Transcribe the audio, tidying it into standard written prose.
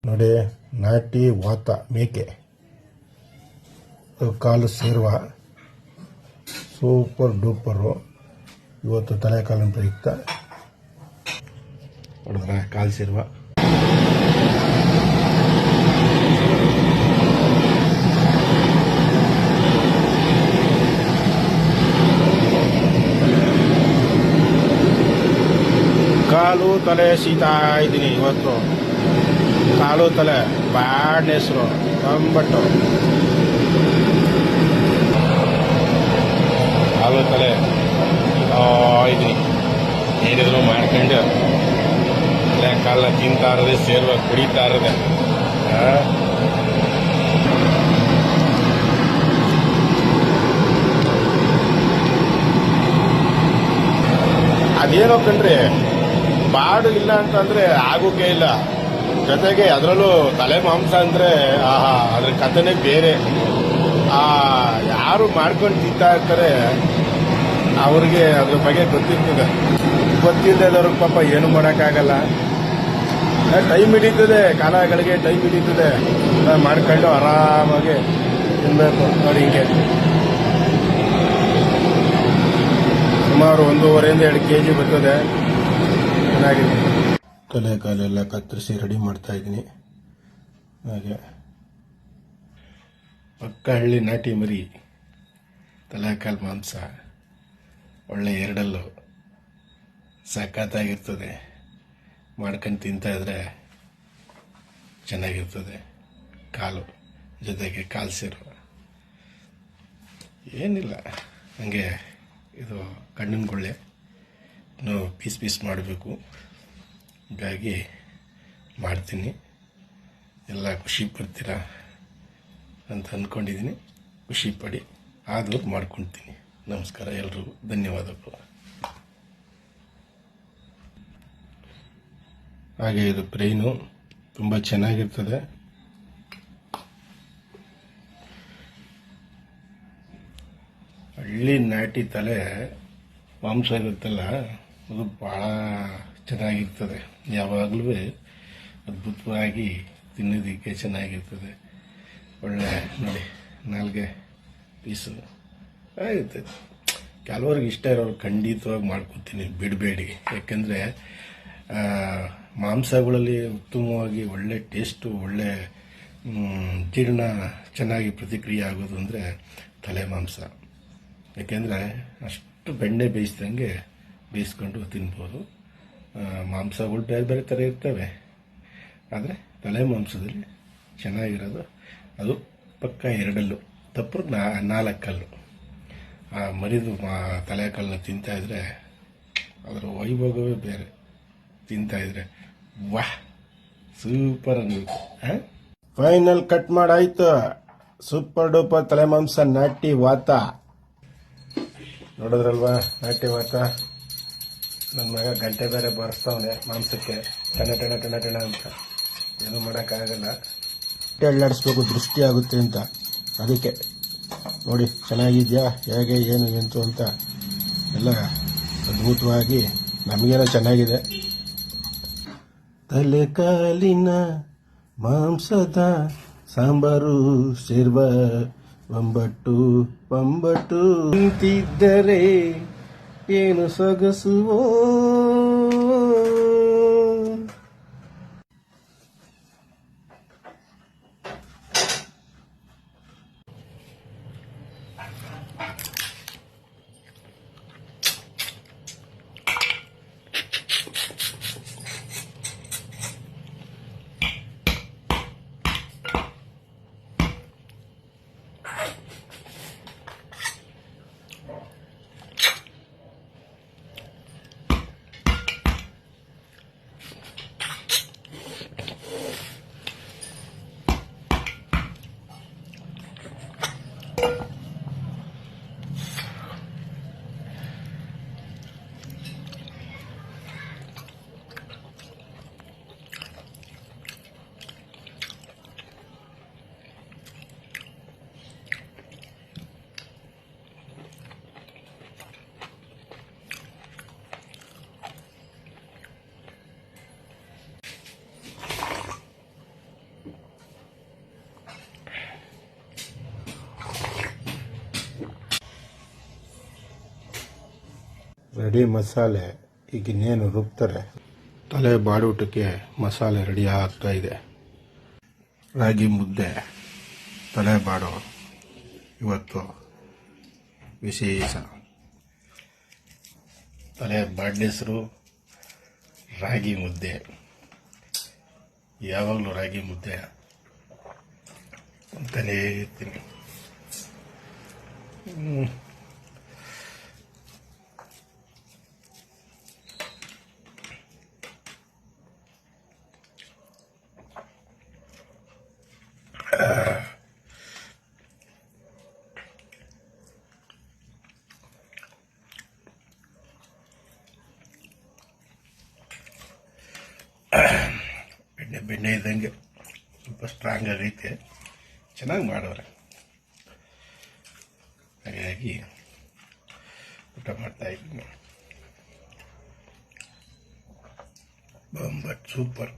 ನೋಡಿ, ನಾಟಿ ವಾತ ಮೇಕೆ ಕಾಲು ಸೇರುವ ಸೂಪರ್ ಡೂಪರು. ಇವತ್ತು ತಲೆಕಾಲಿನ ಪ್ರಯುಕ್ತ ನೋಡಿದ್ರ ಕಾಲು ಸೇರುವ. ಕಾಲು ತಲೆ ಸೀತಾ ಇದ್ದೀನಿ ಇವತ್ತು. ಕಾಲು ತಲೆ ಬ್ಯಾಡ್ ಹೆಸರು ಕಂಬಟ್ಟು. ಕಾಲು ತಲೆ ಇದ್ದೀನಿ ಏನಿದ್ರು ಮಾಡ್ಕೊಂಡು ತಲೆ ಕಾಲ ತಿಂತಾ ಇರೋದೆ, ಸೇರುವ ಕುಡಿತಾ ಇರೋದೆ. ಅದೇನೋ ಕಣ್ರಿ, ಬಾಡು ಇಲ್ಲ ಅಂತಂದ್ರೆ ಆಗೋಕೆ ಇಲ್ಲ. ಜೊತೆಗೆ ಅದರಲ್ಲೂ ತಲೆ ಮಾಂಸ ಅಂದ್ರೆ ಅದ್ರ ಕಥೆನೇ ಬೇರೆ. ಯಾರು ಮಾಡ್ಕೊಂಡು ತಿಂತಾ ಇರ್ತಾರೆ ಅವ್ರಿಗೆ ಅದ್ರ ಬಗ್ಗೆ ಗೊತ್ತಿರ್ತದೆ. ಗೊತ್ತಿಲ್ಲದವ್ರಿಗೆ ಪಾಪ ಏನು ಮಾಡೋಕ್ಕಾಗಲ್ಲ. ಟೈಮ್ ಹಿಡಿತದೆ, ಕಾಲಗಳಿಗೆ ಟೈಮ್ ಹಿಡಿತದೆ. ಮಾಡ್ಕೊಂಡು ಆರಾಮಾಗಿ ತಿನ್ಬೇಕು. ನೋಡಿ, ಹಿಂಗೆ ಸುಮಾರು 1.5 2 kg ಬರ್ತದೆ. ಚೆನ್ನಾಗಿದೆ. ತಲೆ ಕಾಲೆಲ್ಲ ಕತ್ತರಿಸಿ ರೆಡಿ ಮಾಡ್ತಾ ಇದ್ದೀನಿ. ಹಾಗೆ ಪಕ್ಕ ಹಳ್ಳಿ ನಾಟಿ ಮರಿ ತಲೆಕಾಲು ಮಾಂಸ ಒಳ್ಳೆ ಎರಡಲ್ಲು ಸಖತ್ತಾಗಿರ್ತದೆ. ಮಾಡ್ಕೊಂಡು ತಿಂತಾ ಇದ್ರೆ ಚೆನ್ನಾಗಿರ್ತದೆ. ಕಾಲು ಜೊತೆಗೆ ಕಾಲು ಸೇರುವ ಏನಿಲ್ಲ, ಹಂಗೆ ಇದು ಕಣ್ಣಿನ ಗುಳ್ಳೆ ಪೀಸ್ ಪೀಸ್ ಮಾಡಬೇಕು. ಹೀಗಾಗಿ ಮಾಡ್ತೀನಿ. ಎಲ್ಲ ಖುಷಿ ಪಡ್ತೀರಾ ಅಂತ ಅಂದ್ಕೊಂಡಿದ್ದೀನಿ. ಖುಷಿ ಪಡಿ, ಆದವ್ರು ಮಾಡ್ಕೊಳ್ತೀನಿ. ನಮಸ್ಕಾರ ಎಲ್ರಿಗೂ, ಧನ್ಯವಾದಗಳು. ಹಾಗೆ ಇದು ಬ್ರೈನು ತುಂಬ ಚೆನ್ನಾಗಿರ್ತದೆ. ಹಳ್ಳಿ ನಾಟಿ ತಲೆ ಮಾಂಸ ಇರುತ್ತಲ್ಲ, ಅದು ಭಾಳ ಚೆನ್ನಾಗಿರ್ತದೆ. ಯಾವಾಗಲೂ ಅದ್ಭುತವಾಗಿ ತಿನ್ನೋದಕ್ಕೆ ಚೆನ್ನಾಗಿರ್ತದೆ. ಒಳ್ಳೆ ನೋಡಿ, ನಾಲ್ಗೆ ಪೀಸು ಆಗುತ್ತೆ. ಕೆಲವ್ರಿಗೆ ಇಷ್ಟ ಇರೋರು ಖಂಡಿತವಾಗಿ ಮಾಡ್ಕೊತೀನಿ, ಬಿಡಬೇಡಿ. ಯಾಕೆಂದರೆ ಮಾಂಸಗಳಲ್ಲಿ ಉತ್ತಮವಾಗಿ ಒಳ್ಳೆ ಟೇಸ್ಟು, ಒಳ್ಳೆ ಜೀರ್ಣ ಚೆನ್ನಾಗಿ ಪ್ರತಿಕ್ರಿಯೆ ಆಗೋದು ಅಂದರೆ ತಲೆ ಮಾಂಸ. ಯಾಕೆಂದರೆ ಅಷ್ಟು ಬೆಣ್ಣೆ ಬೇಯಿಸ್ಕೊಂಡು ತಿನ್ಬೋದು. ಮಾಂಸಗಳು ಬೇರೆ ಬೇರೆ ಥರ ಇರ್ತವೆ, ಆದರೆ ತಲೆ ಮಾಂಸದಲ್ಲಿ ಚೆನ್ನಾಗಿರೋದು ಅದು ಪಕ್ಕ ಎರಡಲ್ಲು, ತಪ್ಪು 4 ಕಲ್ಲು. ಆ ಮರಿದು ತಲೆಕಾಲನ್ನ ತಿಂತಾಯಿದ್ರೆ ಅದರ ವೈಭೋಗವೇ ಬೇರೆ. ತಿಂತಾಯಿದ್ರೆ ವಾಹ್, ಸೂಪರ್ ಅನ್ಬೇಕು. ಫೈನಲ್ ಕಟ್ ಮಾಡಾಯ್ತು. ಸೂಪರ್ ಡೂಪರ್ ತಲೆ ಮಾಂಸ ನಾಟಿ ವಾತ. ನೋಡಿದ್ರಲ್ವಾ ನಾಟಿ ವಾತ. ನನ್ನ ಮಗ ಗಂಟೆ ಬೇರೆ ಬರ್ಸ್ತಾವನೆ ಮಾಂಸಕ್ಕೆ, ಟಣ ಟಣ ಟಣ ಟಣ ಅಂತ. ಏನೂ ಮಾಡೋಕ್ಕಾಗಲ್ಲ, ಅಲ್ಲಾಡಿಸ್ಬೇಕು, ದೃಷ್ಟಿ ಆಗುತ್ತೆ ಅಂತ. ಅದಕ್ಕೆ ನೋಡಿ, ಚೆನ್ನಾಗಿದೆಯಾ, ಹೇಗೆ ಏನು ಎಂತು ಅಂತ ಎಲ್ಲ ಅದ್ಭುತವಾಗಿ. ನಮಗೇನೋ ಚೆನ್ನಾಗಿದೆ. ತಲೆ ಕಾಲಿನ ಮಾಂಸದ ಸಾಂಬಾರು ಸೇರ್ವ ಒಂಬಟ್ಟು ಒಂಬಟ್ಟು. ನಿಂತಿದ್ದರೆ ಏನು ಸೊಗಸುವೋ. ರೆಡಿ ಮಸಾಲೆ ಈಗ ಇನ್ನೇನು ರುಬ್ತಾರೆ. ತಲೆ ಬಾಡೂಟಕ್ಕೆ ಮಸಾಲೆ ರೆಡಿ ಆಗ್ತಾ ಇದೆ. ರಾಗಿ ಮುದ್ದೆ ತಲೆ ಬಾಡು ಇವತ್ತು ವಿಶೇಷ. ತಲೆ ಬಾಡಿನ ರಾಗಿ ಮುದ್ದೆ. ಯಾವಾಗಲೂ ರಾಗಿ ಮುದ್ದೆ ಅಂತಲೇ ಇರ್ತೀನಿ. ಬೆಣ್ಣೆ ಇದ್ದಂಗೆ ಸ್ವಲ್ಪ ಸ್ಟ್ರಾಂಗ್ ಆಗೈತೆ, ಚೆನ್ನಾಗಿ ಮಾಡೋರೆ. ಹಾಗಾಗಿ ಊಟ ಮಾಡ್ತಾ ಇದ್ದೀನಿ. But super.